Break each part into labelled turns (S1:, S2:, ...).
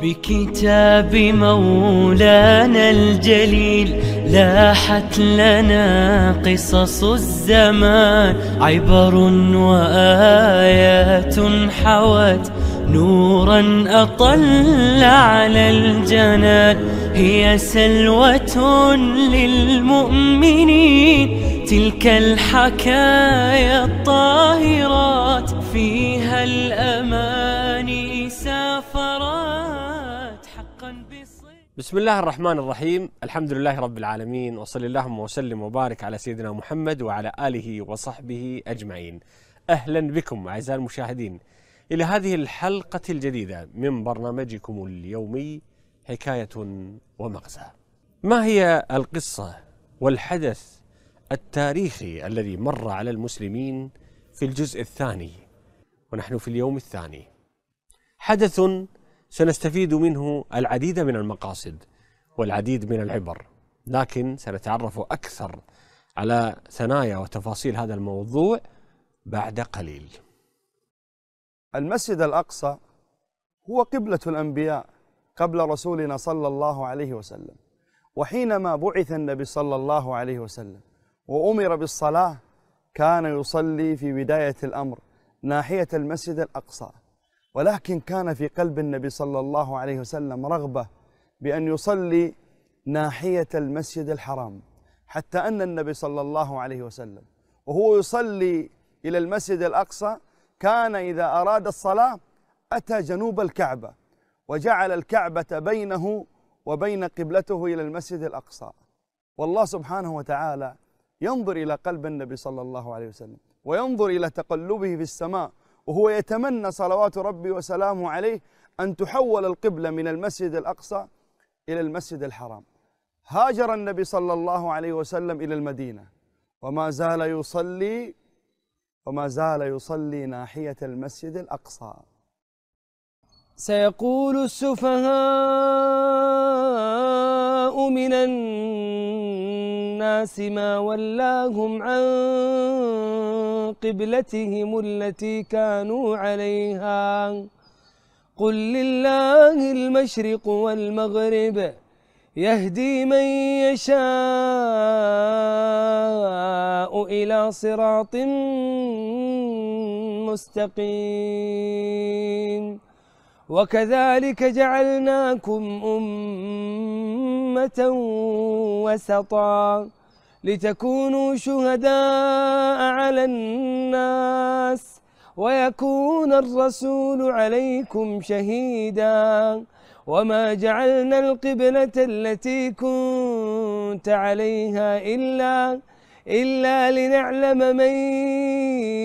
S1: بكتاب مولانا الجليل لاحت لنا قصص الزمان، عبر وآيات حوت نورا أطل على الجنان. هي سلوة للمؤمنين تلك الحكايا الطاهرات، فيها الأماني سافرات حقا بصدق.
S2: بسم الله الرحمن الرحيم، الحمد لله رب العالمين، وصلى اللهم وسلم وبارك على سيدنا محمد وعلى آله وصحبه أجمعين. أهلا بكم أعزائي المشاهدين إلى هذه الحلقة الجديدة من برنامجكم اليومي حكاية ومغزى. ما هي القصة والحدث التاريخي الذي مر على المسلمين في الجزء الثاني ونحن في اليوم الثاني؟ حدث سنستفيد منه العديد من المقاصد والعديد من العبر، لكن سنتعرف أكثر على ثنايا وتفاصيل هذا الموضوع بعد قليل.
S3: المسجد الأقصى هو قبلة الأنبياء قبل رسولنا صلى الله عليه وسلم، وحينما بعث النبي صلى الله عليه وسلم وأمر بالصلاة كان يصلي في بداية الأمر ناحية المسجد الأقصى، ولكن كان في قلب النبي صلى الله عليه وسلم رغبة بأن يصلي ناحية المسجد الحرام، حتى أن النبي صلى الله عليه وسلم وهو يصلي إلى المسجد الأقصى كان إذا أراد الصلاة أتى جنوب الكعبة وجعل الكعبة بينه وبين قبلته إلى المسجد الأقصى. والله سبحانه وتعالى ينظر إلى قلب النبي صلى الله عليه وسلم وينظر إلى تقلبه في السماء، وهو يتمنى صلوات ربي وسلامه عليه أن تحول القبلة من المسجد الأقصى إلى المسجد الحرام. هاجر النبي صلى الله عليه وسلم إلى المدينة وما زال يصلي ناحية المسجد الأقصى.
S4: سيقول السفهاء من الناس ما ولاهم عن قبلتهم التي كانوا عليها، قل لله المشرق والمغرب يهدي من يشاء إلى صراط مستقيم. وكذلك جعلناكم أمة وسطا لتكونوا شهداء على الناس ويكون الرسول عليكم شهيدا. وما جعلنا القبلة التي كنت عليها إلا لنعلم من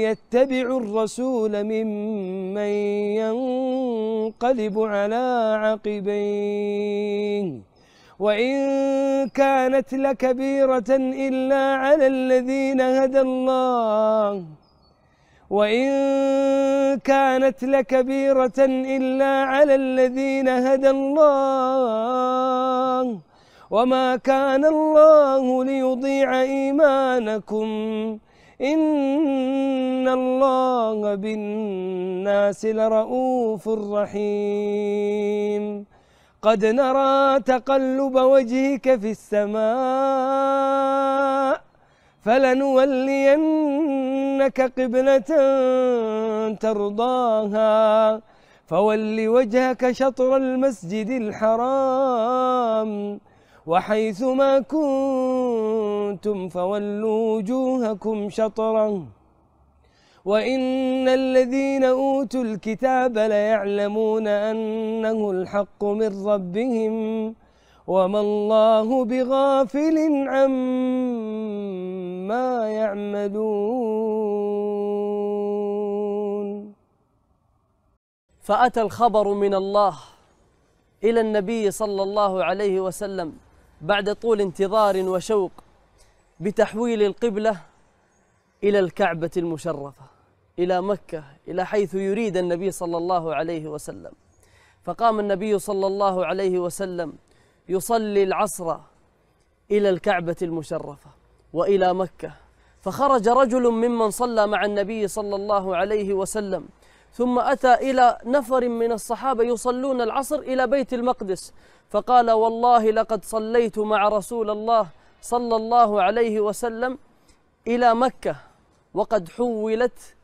S4: يتبع الرسول ممن ينقلب على عقبيه، وإن كانت لكبيرة إلا على الذين هدى الله وما كان الله ليضيع إيمانكم إن الله بالناس لرؤوف رحيم. قد نرى تقلب وجهك في السماء فلنولينك قبلة ترضاها فول وجهك شطر المسجد الحرام وحيث ما كنتم فولوا وجوهكم شطره وإن الذين أوتوا الكتاب ليعلمون أنه الحق من ربهم وما الله بغافل عما يعملون.
S5: فأتى الخبر من الله إلى النبي صلى الله عليه وسلم بعد طول انتظار وشوق بتحويل القبلة إلى الكعبة المشرفة، إلى مكة، إلى حيث يريد النبي صلى الله عليه وسلم. فقام النبي صلى الله عليه وسلم يصلي العصر إلى الكعبة المشرفة وإلى مكة، فخرج رجل ممن صلى مع النبي صلى الله عليه وسلم ثم أتى إلى نفر من الصحابة يصلون العصر إلى بيت المقدس، فقال: والله لقد صليت مع رسول الله صلى الله عليه وسلم إلى مكة وقد حولت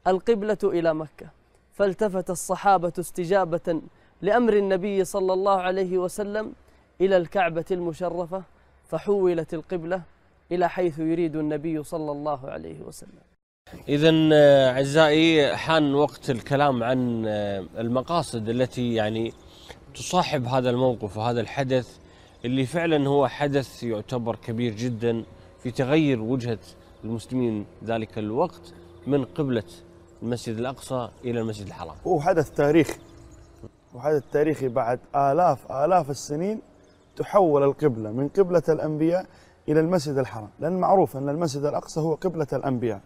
S5: القبلة إلى مكة. فالتفت الصحابة استجابة لأمر النبي صلى الله عليه وسلم إلى الكعبة المشرفة، فحولت القبلة إلى حيث يريد النبي صلى الله عليه وسلم.
S2: إذن أعزائي، حان وقت الكلام عن المقاصد التي يعني تصاحب هذا الموقف وهذا الحدث، اللي فعلا هو حدث يعتبر كبير جدا في تغير وجهة المسلمين ذلك الوقت من قبلة المسجد الأقصى إلى المسجد الحرام.
S3: هو حدث تاريخي، وحدث تاريخي بعد آلاف السنين تحول القبلة من قبلة الأنبياء إلى المسجد الحرام، لأن معروف أن المسجد الأقصى هو قبلة الأنبياء.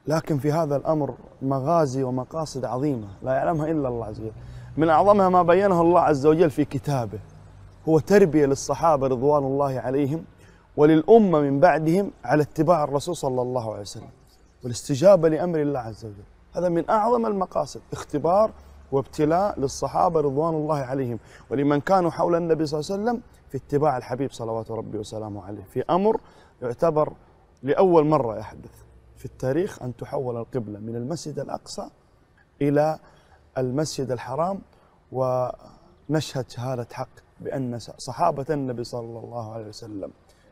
S3: لكن في هذا الأمر مغازي ومقاصد عظيمة لا يعلمها إلا الله عز وجل. من أعظمها ما بينه الله عز وجل في كتابه، هو تربية للصحابة رضوان الله عليهم وللأمة من بعدهم على اتباع الرسول صلى الله عليه وسلم والاستجابة لأمر الله عز وجل. هذا من أعظم المقاصد، اختبار وابتلاء للصحابة رضوان الله عليهم ولمن كانوا حول النبي صلى الله عليه وسلم في اتباع الحبيب صلوات ربي وسلامه عليه، في أمر يعتبر لأول مرة يحدث في التاريخ أن تحول القبلة من المسجد الأقصى إلى المسجد الحرام، ونشهد شهادة حق بأن صحابة النبي صلى الله عليه وسلم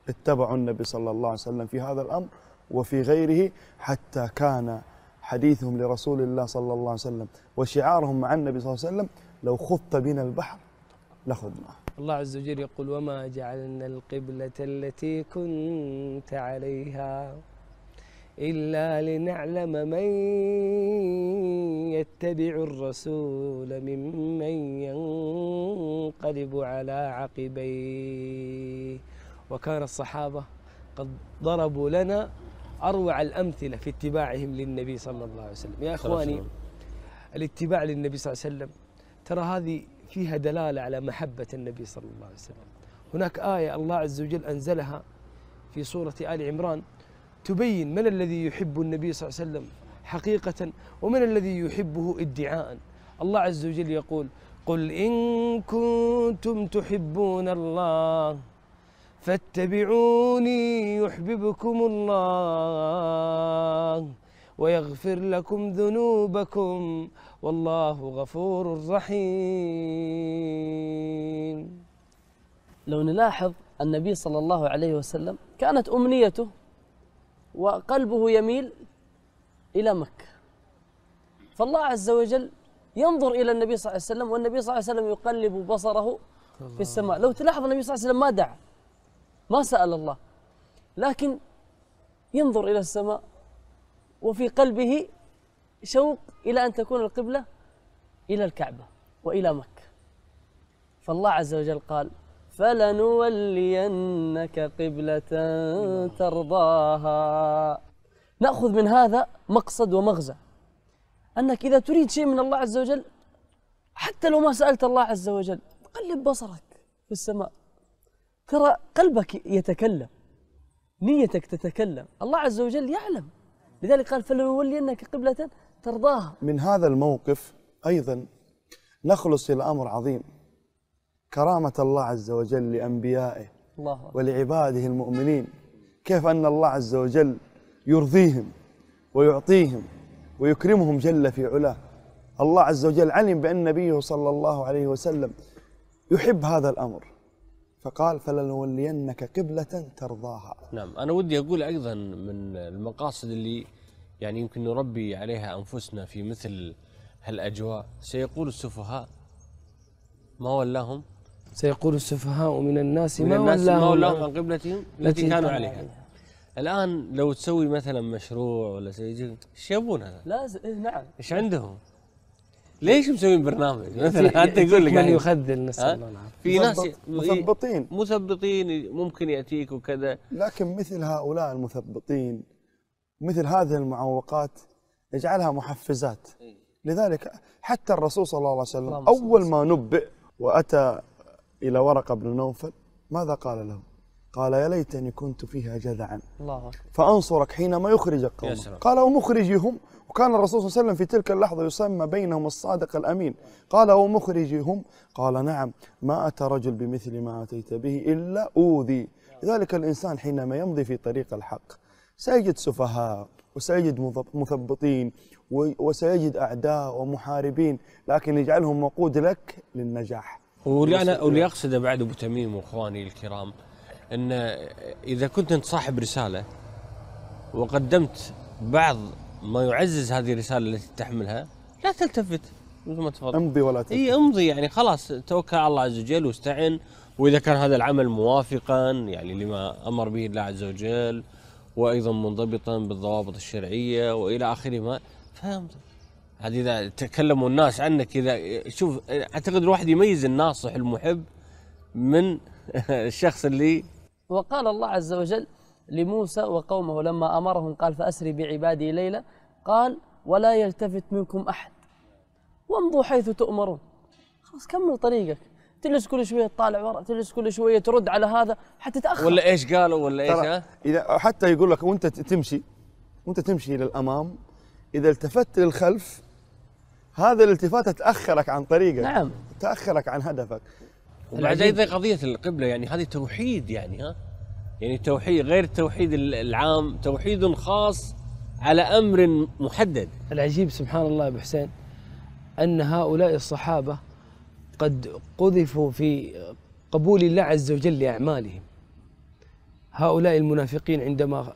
S3: اتبعوا النبي صلى الله عليه وسلم في هذا الأمر وفي غيره، حتى كان حديثهم لرسول الله صلى الله عليه وسلم وشعارهم مع النبي صلى الله عليه وسلم: لو خضت بنا البحر لخضناه.
S4: الله عز وجل يقول: وما جعلنا القبلة التي كنت عليها إلا لنعلم من يتبع الرسول ممن ينقلب على عقبيه. وكان الصحابة قد ضربوا لنا أروع الأمثلة في اتباعهم للنبي صلى الله عليه وسلم. يا إخواني، الاتباع للنبي صلى الله عليه وسلم ترى هذه فيها دلالة على محبة النبي صلى الله عليه وسلم. هناك آية الله عز وجل أنزلها في سورة آل عمران تبين من الذي يحب النبي صلى الله عليه وسلم حقيقة ومن الذي يحبه ادعاء. الله عز وجل يقول: قل إن كنتم تحبون الله فاتبعوني يحببكم الله ويغفر لكم ذنوبكم والله غفور رحيم.
S5: لو نلاحظ النبي صلى الله عليه وسلم كانت أمنيته وقلبه يميل إلى مكة، فالله عز وجل ينظر إلى النبي صلى الله عليه وسلم والنبي صلى الله عليه وسلم يقلب بصره في السماء. لو تلاحظ النبي صلى الله عليه وسلم ما دعا، ما سأل الله، لكن ينظر إلى السماء وفي قلبه شوق إلى أن تكون القبلة إلى الكعبة وإلى مكة. فالله عز وجل قال: فلنولينك قبلة ترضاها. نأخذ من هذا مقصد ومغزى، أنك إذا تريد شيء من الله عز وجل حتى لو ما سألت الله عز وجل قلب بصرك في السماء، ترى قلبك يتكلم، نيتك تتكلم، الله عز وجل يعلم. لذلك قال: فلنولينك قبلة ترضاها.
S3: من هذا الموقف أيضا نخلص إلى أمر عظيم، كرامة الله عز وجل لأنبيائه ولعباده المؤمنين، كيف أن الله عز وجل يرضيهم ويعطيهم ويكرمهم جل في علاه. الله عز وجل علم بأن نبيه صلى الله عليه وسلم يحب هذا الأمر، فقال: فلنولينك قبلة ترضاها.
S2: نعم، أنا ودي أقول أيضا من المقاصد اللي يعني يمكن نربي عليها أنفسنا في مثل هالأجواء، سيقول السفهاء ما ولاهم،
S4: سيقول السفهاء من الناس
S2: ما ولاهم عن قبلتهم التي كانوا عليها.
S5: عليها.
S2: الآن لو تسوي مثلا مشروع ولا شيء، ايش يبون هذا؟
S5: لازم. نعم،
S2: ايش عندهم؟ ليش مسوين برنامج مثلا؟ انت يقول لك
S4: من يخذل، نسأل الله العافية.
S3: في ناس
S2: مثبطين ممكن يأتيك وكذا،
S3: لكن مثل هؤلاء المثبطين مثل هذه المعوقات يجعلها محفزات. لذلك حتى الرسول صلى الله عليه وسلم أول ما نبئ وأتى إلى ورقة بن نوفل ماذا قال له؟ قال يا ليتني كنت فيها جذعا
S5: الله أكبر.
S3: فأنصرك حينما يخرجك
S2: يا
S3: قومك.
S2: سلام.
S3: قال ومخرجهم، وكان الرسول صلى الله عليه وسلم في تلك اللحظة يسمى بينهم الصادق الأمين. قال ومخرجهم، قال نعم، ما أتى رجل بمثل ما أتيت به إلا أوذي. لذلك الإنسان حينما يمضي في طريق الحق سيجد سفهاء وسيجد مثبطين وسيجد أعداء ومحاربين، لكن يجعلهم وقود لك للنجاح.
S2: واللي أقصده بعد أبو تميم وإخواني الكرام، أن إذا كنت أنت صاحب رسالة وقدمت بعض ما يعزز هذه الرسالة التي تحملها، لا تلتفت مثل ما تفضل،
S3: امضي ولا تلتفت.
S2: اي امضي، يعني خلاص توكل على الله عز وجل واستعن، واذا كان هذا العمل موافقا يعني لما امر به الله عز وجل وايضا منضبطا بالضوابط الشرعيه والى اخره، ما فهمت. هذه اذا تكلموا الناس عنك، اذا شوف اعتقد الواحد يميز الناصح المحب من الشخص اللي.
S5: وقال الله عز وجل لموسى وقومه لما أمرهم قال فأسري بعبادي ليلا، قال ولا يلتفت منكم أحد وامضوا حيث تؤمرون. خلاص كمل طريقك، تجلس كل شوية تطالع ورا، تجلس كل شوية ترد على هذا حتى تأخر.
S2: ولا ايش قالوا ولا ايش.
S3: إذا حتى يقول لك وانت تمشي للأمام، إذا التفت للخلف هذا الالتفات تأخرك عن طريقك.
S5: نعم،
S3: تأخرك عن هدفك.
S2: وبعد ايضا قضيه القبله، يعني هذه توحيد، يعني يعني توحيد غير التوحيد العام، توحيد خاص على امر محدد.
S4: العجيب سبحان الله يا ابو حسين ان هؤلاء الصحابه قد قذفوا في قبول الله عز وجل لاعمالهم. هؤلاء المنافقين عندما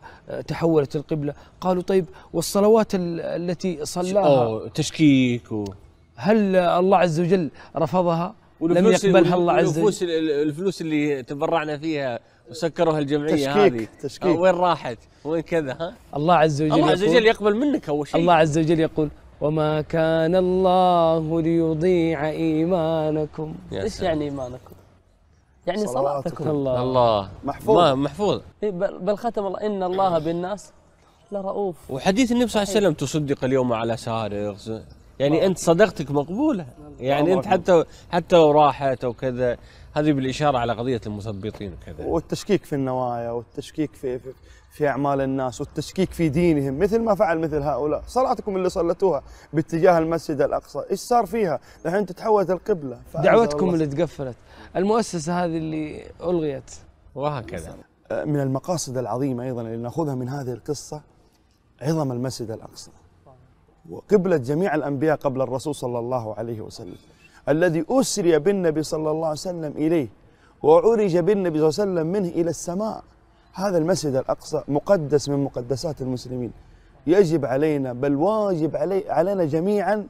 S4: تحولت القبله قالوا طيب والصلوات التي صلاها
S2: تشكيك
S4: هل الله عز وجل رفضها؟ لم يقبلها الله عز وجل.
S2: الفلوس اللي تبرعنا فيها وسكروها الجمعيه هذه
S3: تشكيك
S2: وين راحت؟ وين كذا؟
S4: الله عز وجل
S2: يقبل منك اول شيء.
S4: الله عز وجل يقول وما كان الله ليضيع ايمانكم.
S5: ايش يعني ايمانكم؟ يعني صلاتكم.
S2: الله محفوظ.
S5: بل ختم الله ان الله بالناس لرؤوف.
S2: وحديث النبي صلى الله عليه وسلم تصدق اليوم على سارق، يعني انت صدقتك مقبوله، يعني انت حتى لو راحت او كذا، هذه بالاشاره على قضيه المثبطين وكذا،
S3: والتشكيك في النوايا والتشكيك في اعمال الناس والتشكيك في دينهم، مثل ما فعل مثل هؤلاء. صلاتكم اللي صلتوها باتجاه المسجد الاقصى ايش صار فيها؟ الحين تتحولت القبله.
S4: دعوتكم اللي تقفلت، المؤسسه هذه اللي الغيت،
S2: وهكذا.
S3: من المقاصد العظيمه ايضا اللي ناخذها من هذه القصه عظم المسجد الاقصى وقبلة جميع الأنبياء قبل الرسول صلى الله عليه وسلم، الذي أسري بالنبي صلى الله عليه وسلم إليه وعرج بالنبي صلى الله عليه وسلم منه إلى السماء. هذا المسجد الأقصى مقدس من مقدسات المسلمين. يجب علينا بل واجب علينا جميعا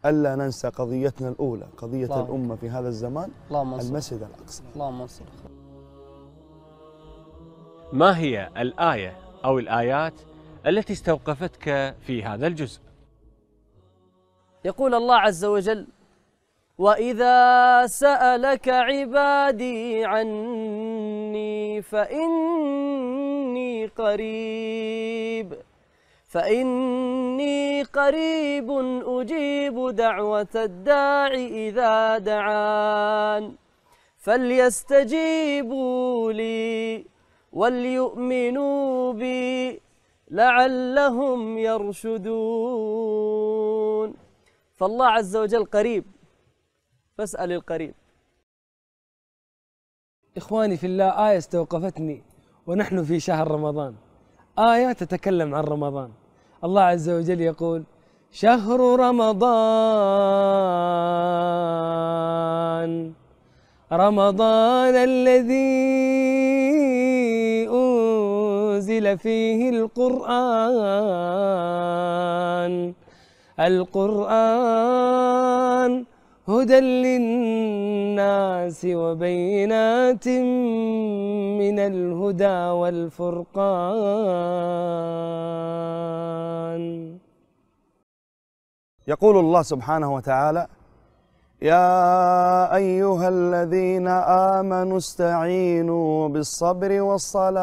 S3: ألا ننسى قضيتنا الأولى، قضية الأمة في هذا الزمان، المسجد الأقصى.
S5: اللهم انصر.
S2: ما هي الآية أو الآيات التي استوقفتك في هذا الجزء؟
S5: يقول الله عز وجل وإذا سألك عبادي عني فإني قريب أجيب دعوة الداع إذا دعان فليستجيبوا لي وليؤمنوا بي لعلهم يرشدون. فالله عز وجل قريب، فاسأل القريب.
S4: إخواني في الله، آية استوقفتني ونحن في شهر رمضان، آية تتكلم عن رمضان. الله عز وجل يقول شهر رمضان الذي أنزل فيه القرآن هدى للناس وبينات من الهدى والفرقان.
S3: يقول الله سبحانه وتعالى يا أيها الذين آمنوا استعينوا بالصبر والصلاة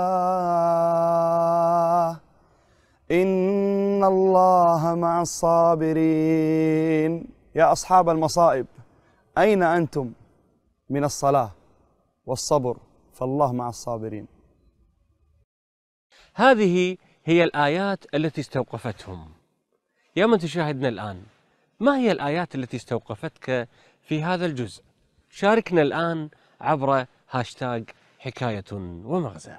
S3: إن الله مع الصابرين. يا أصحاب المصائب أين أنتم من الصلاة والصبر؟ فالله مع الصابرين.
S2: هذه هي الآيات التي استوقفتهم. يا من تشاهدنا الآن، ما هي الآيات التي استوقفتك في هذا الجزء؟ شاركنا الآن عبر هاشتاج حكاية ومغزى.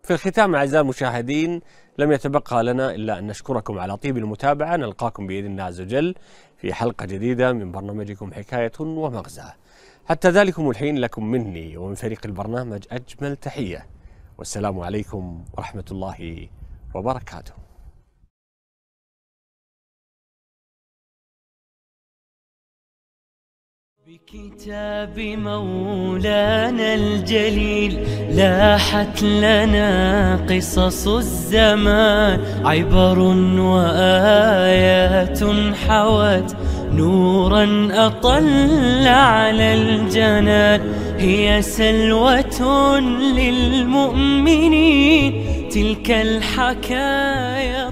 S2: في الختام أعزائي المشاهدين، لم يتبقى لنا إلا أن نشكركم على طيب المتابعة. نلقاكم بإذن الله عز وجل في حلقة جديدة من برنامجكم حكاية ومغزى. حتى ذلكم الحين لكم مني ومن فريق البرنامج أجمل تحية، والسلام عليكم ورحمة الله وبركاته.
S1: بكتاب مولانا الجليل لاحت لنا قصص الزمان، عبر وآيات حوت نورا أطل على الجنان. هي سلوة للمؤمنين تلك الحكايا